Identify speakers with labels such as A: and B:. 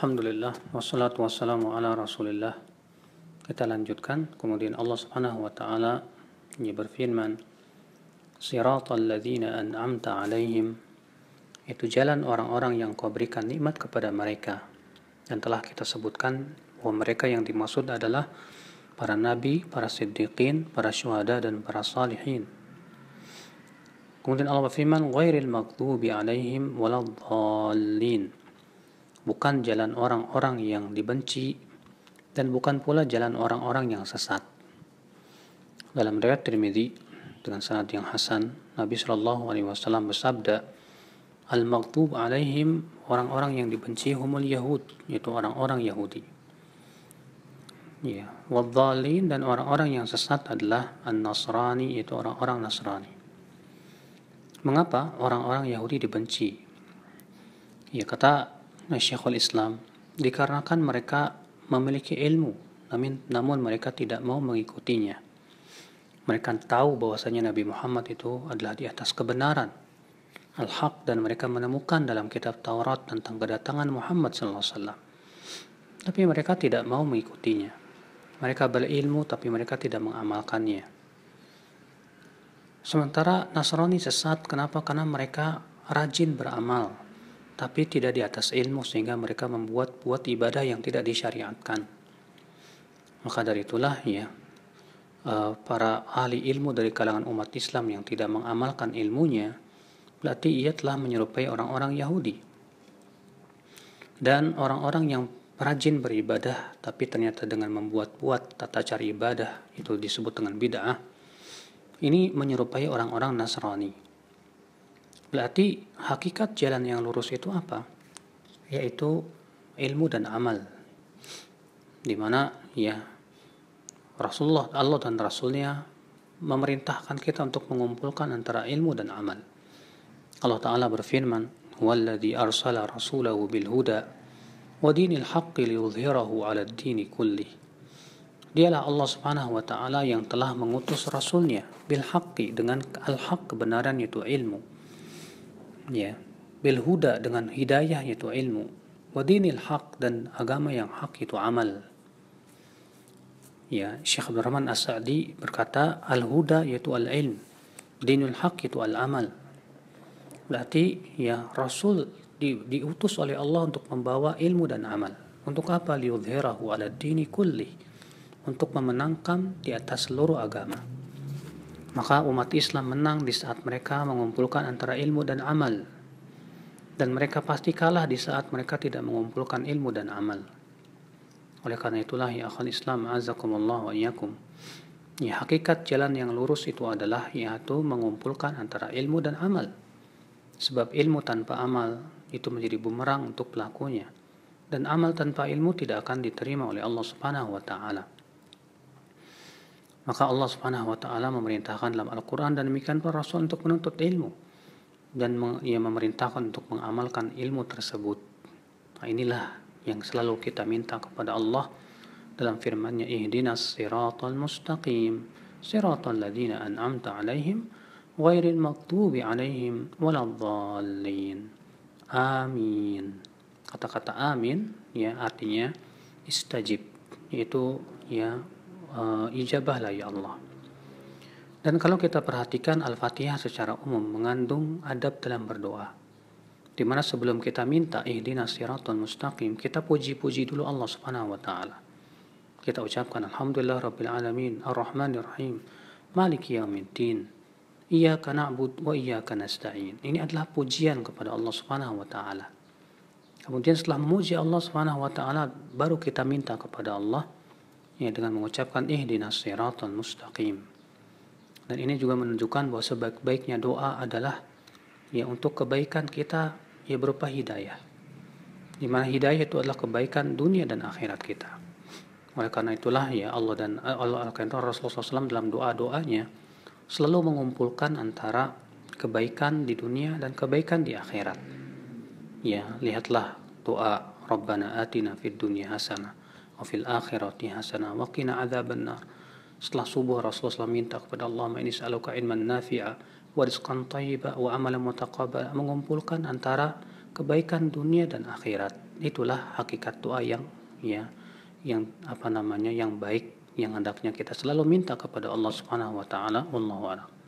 A: Alhamdulillah, wassalatu wassalamu ala rasulillah. Kita lanjutkan. Kemudian Allah subhanahu wa ta'ala berfirman, Siratal ladzina an'amta alaihim, itu jalan orang-orang yang kau berikan nikmat kepada mereka. Dan telah kita sebutkan bahwa mereka yang dimaksud adalah para nabi, para siddiqin, para syuhada, dan para salihin. Kemudian Allah berfirman, Ghairil maghdubi alaihim waladhdallin, bukan jalan orang-orang yang dibenci dan bukan pula jalan orang-orang yang sesat. Dalam riwayat Tirmidzi dengan sanad yang hasan, Nabi sallallahu alaihi wasallam bersabda, Al-maghdub alaihim, orang-orang yang dibenci humul yahud, yaitu orang-orang Yahudi. Ya, wadhdallin, dan orang-orang yang sesat adalah an-nasrani, yaitu orang-orang Nasrani. Mengapa orang-orang Yahudi dibenci? Ya, kata Syekhul Islam, dikarenakan mereka memiliki ilmu, namun mereka tidak mau mengikutinya. Mereka tahu bahwasanya Nabi Muhammad itu adalah di atas kebenaran, al-haq, dan mereka menemukan dalam kitab Taurat tentang kedatangan Muhammad SAW. Tapi mereka tidak mau mengikutinya. Mereka berilmu tapi mereka tidak mengamalkannya. Sementara Nasrani sesat, kenapa? Karena mereka rajin beramal tapi tidak di atas ilmu, sehingga mereka membuat ibadah yang tidak disyariatkan. Maka dari itulah para ahli ilmu dari kalangan umat Islam yang tidak mengamalkan ilmunya, berarti ia telah menyerupai orang-orang Yahudi. Dan orang-orang yang rajin beribadah tapi ternyata dengan membuat-buat tata cara ibadah, itu disebut dengan bid'ah, ini menyerupai orang-orang Nasrani. Berarti hakikat jalan yang lurus itu apa? Yaitu ilmu dan amal. Di mana Rasulullah, Allah dan Rasulnya memerintahkan kita untuk mengumpulkan antara ilmu dan amal. Allah Ta'ala berfirman, Walladhi arsala rasulahu bilhuda wa dinil haqqi liyudhhirahu ala dini kullih. Dialah Allah Subhanahu wa Ta'ala yang telah mengutus Rasulnya bil haqqi, dengan al-haq, kebenaran, yaitu ilmu. Bil huda, dengan hidayah, yaitu ilmu. Wa dinil haq, dan agama yang hak, yaitu amal. Syekh Abdul Rahman As-Sa'di berkata, al-huda yaitu al-ilm, dinul haq yaitu al-amal. Berarti Rasul diutus oleh Allah untuk membawa ilmu dan amal. Untuk apa? Liyudhhirahu ala dini kulli, untuk memenangkan di atas seluruh agama. Maka umat Islam menang di saat mereka mengumpulkan antara ilmu dan amal. Dan mereka pasti kalah di saat mereka tidak mengumpulkan ilmu dan amal. Oleh karena itulah ya akhal Islam, azakumullah wa iyyakum, hakikat jalan yang lurus itu adalah yaitu mengumpulkan antara ilmu dan amal. Sebab ilmu tanpa amal itu menjadi bumerang untuk pelakunya. Dan amal tanpa ilmu tidak akan diterima oleh Allah Subhanahu wa Ta'ala. Maka Allah Subhanahu wa Ta'ala memerintahkan dalam Al-Quran dan demikian para Rasul untuk menuntut ilmu, dan ia memerintahkan untuk mengamalkan ilmu tersebut. Nah, inilah yang selalu kita minta kepada Allah dalam firman-Nya, Ihdinas siratal mustaqim, siratal ladzina an'amta alaihim ghairil maghdubi alaihim waladdallin. Amin. Kata-kata amin artinya istajib, yaitu ijabahlah ya Allah. Dan kalau kita perhatikan Al-Fatihah secara umum mengandung adab dalam berdoa, di mana sebelum kita minta ihdinas siratal mustaqim, kita puji-puji dulu Allah Subhanahu wa Ta'ala. Kita ucapkan alhamdulillah rabbil alamin arrahmanir rahim maliki yaumiddin iyyaka na'budu wa iyyaka nasta'in. Ini adalah pujian kepada Allah Subhanahu wa Ta'ala. Kemudian setelah memuji Allah Subhanahu wa Ta'ala, baru kita minta kepada Allah dengan mengucapkan ihdinas siratal mustaqim. Dan ini juga menunjukkan bahwa sebaik-baiknya doa adalah untuk kebaikan kita berupa hidayah. Di mana hidayah itu adalah kebaikan dunia dan akhirat kita. Oleh karena itulah Allah Rasulullah SAW dalam doa-doanya selalu mengumpulkan antara kebaikan di dunia dan kebaikan di akhirat. Lihatlah doa Rabbana atina fid dunya hasanah wa fil akhirati hasanah wa qina adzabannar. Setelah subuh Rasulullah SAW minta kepada Allah, inni as'aluka ilman nafi'a wa rizqan thayyiba wa amalan mutaqabbala, mengumpulkan antara kebaikan dunia dan akhirat. itulah hakikat doa yang yang baik, yang hendaknya kita selalu minta kepada Allah Subhanahu wa taala. Wallahu a'lam.